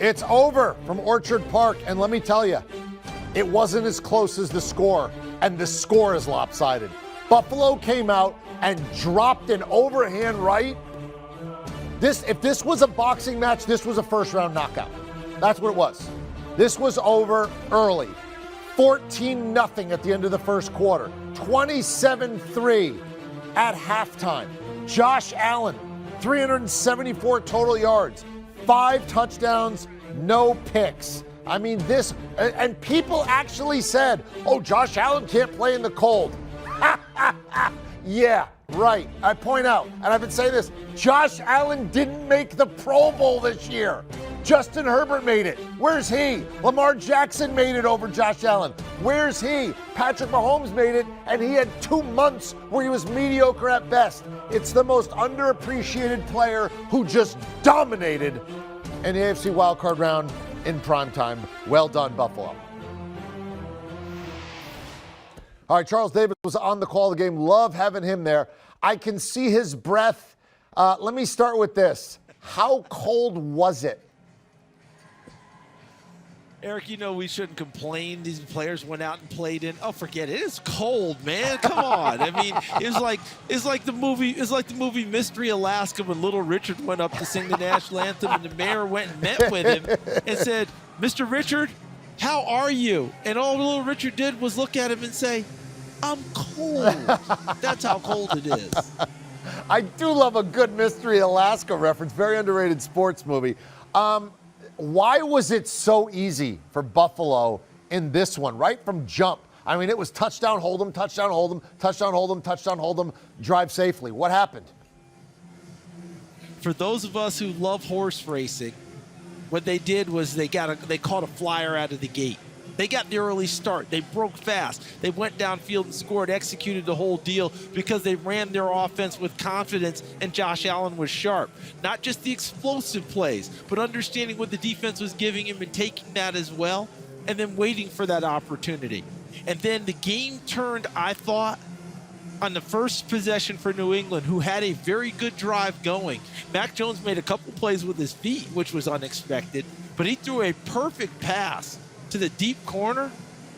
It's over from Orchard Park, and let me tell you, it wasn't as close as the score, and the score is lopsided. Buffalo came out and dropped an overhand right. If this was a boxing match, this was a first-round knockout. That's what it was. This was over early. 14-0 at the end of the first quarter. 27-3 at halftime. Josh Allen, 374 total yards, 5 touchdowns, no picks. I mean, this, and people actually said, oh, Josh Allen can't play in the cold. Yeah, right. I point out, and I've been saying this, Josh Allen didn't make the Pro Bowl this year. Justin Herbert made it. Where's he? Lamar Jackson made it over Josh Allen. Where's he? Patrick Mahomes made it, and he had 2 months where he was mediocre at best. It's the most underappreciated player who just dominated in the AFC wildcard round in primetime. Well done, Buffalo. All right, Charles Davis was on the call of the game. Love having him there. I can see his breath. Let me start with this. How cold was it? Eric, you know we shouldn't complain. These players went out and played in. Oh, forget it. It's cold, man. Come on. I mean, it's like the movie Mystery Alaska when Little Richard went up to sing the national anthem, and the mayor went and met with him and said, "Mr. Richard, how are you?" And all Little Richard did was look at him and say, "I'm cold." That's how cold it is. I do love a good Mystery Alaska reference. Very underrated sports movie. Why was it so easy for Buffalo in this one, right from jump? I mean, it was touchdown, hold them, touchdown, hold them, touchdown, hold them, touchdown, hold them, drive safely. What happened? For those of us who love horse racing, what they did was they caught a flyer out of the gate. They got the early start. They broke fast. They went downfield and scored, executed the whole deal because they ran their offense with confidence, and Josh Allen was sharp. Not just the explosive plays, but understanding what the defense was giving him and taking that as well, and then waiting for that opportunity. And then the game turned, I thought, on the first possession for New England, who had a very good drive going. Mac Jones made a couple plays with his feet, which was unexpected, but he threw a perfect pass to the deep corner,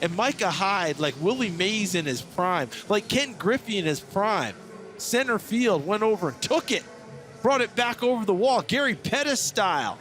and Micah Hyde, like Willie Mays in his prime, like Ken Griffey in his prime, center field, went over and took it, brought it back over the wall, Gary Pettis style,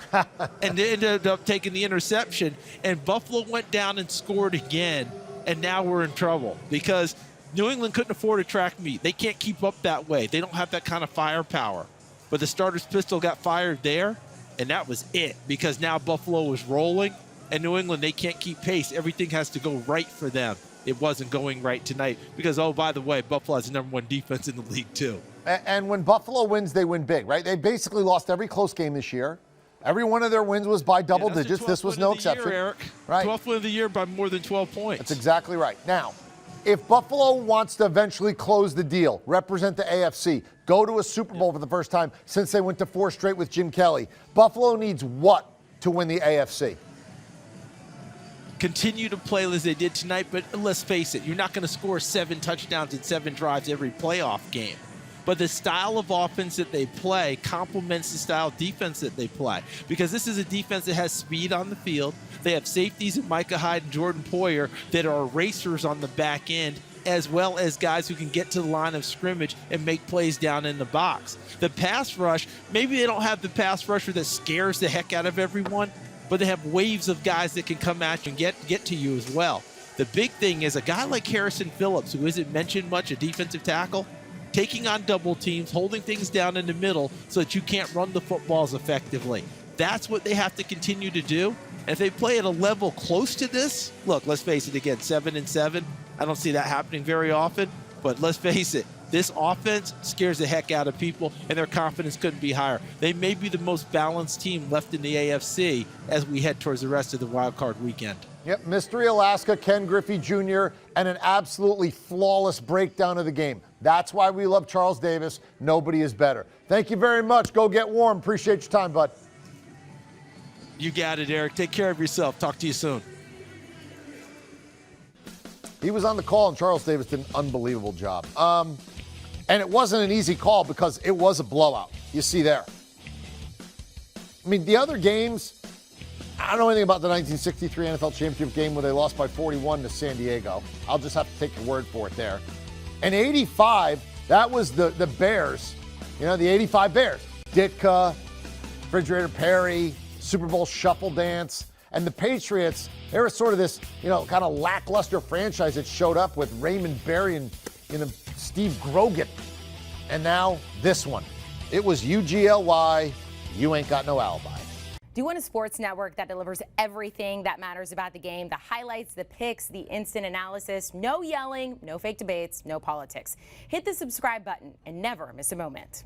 and they ended up taking the interception, and Buffalo went down and scored again, and now we're in trouble because New England couldn't afford a track meet. They can't keep up that way. They don't have that kind of firepower. But the starter's pistol got fired there, and that was it because now Buffalo was rolling. And New England, they can't keep pace. Everything has to go right for them. It wasn't going right tonight because, oh, by the way, Buffalo has the #1 defense in the league, too. And when Buffalo wins, they win big, right? They basically lost every close game this year. Every one of their wins was by double digits. This was no exception. Year, Eric. Right. 12th win of the year by more than 12 points. That's exactly right. Now, if Buffalo wants to eventually close the deal, represent the AFC, go to a Super Bowl for the first time since they went to 4 straight with Jim Kelly, Buffalo needs what to win the AFC? Continue to play as they did tonight, but let's face it, you're not going to score 7 touchdowns in 7 drives every playoff game. But the style of offense that they play complements the style of defense that they play. Because this is a defense that has speed on the field. They have safeties in Micah Hyde and Jordan Poyer that are racers on the back end, as well as guys who can get to the line of scrimmage and make plays down in the box. The pass rush, maybe they don't have the pass rusher that scares the heck out of everyone, but they have waves of guys that can come at you and get to you as well. The big thing is a guy like Harrison Phillips, who isn't mentioned much, a defensive tackle, taking on double teams, holding things down in the middle so that you can't run the footballs effectively. That's what they have to continue to do. And if they play at a level close to this, look, let's face it again, 7-7. I don't see that happening very often, but let's face it, this offense scares the heck out of people, and their confidence couldn't be higher. They may be the most balanced team left in the AFC as we head towards the rest of the wild card weekend. Yep, Mystery Alaska, Ken Griffey Jr., and an absolutely flawless breakdown of the game. That's why we love Charles Davis. Nobody is better. Thank you very much. Go get warm. Appreciate your time, bud. You got it, Eric. Take care of yourself. Talk to you soon. He was on the call, and Charles Davis did an unbelievable job. And it wasn't an easy call because it was a blowout. You see there. I mean, the other games, I don't know anything about the 1963 NFL championship game where they lost by 41 to San Diego. I'll just have to take your word for it there. And 85, that was the Bears, the 85 Bears. Ditka, Refrigerator Perry, Super Bowl shuffle dance. And the Patriots, they were sort of this, kind of lackluster franchise that showed up with Raymond Berry and, Steve Grogan. And now this one. It was UGLY, you ain't got no alibi. Do you want a sports network that delivers everything that matters about the game? The highlights, the picks, the instant analysis, no yelling, no fake debates, no politics. Hit the subscribe button and never miss a moment.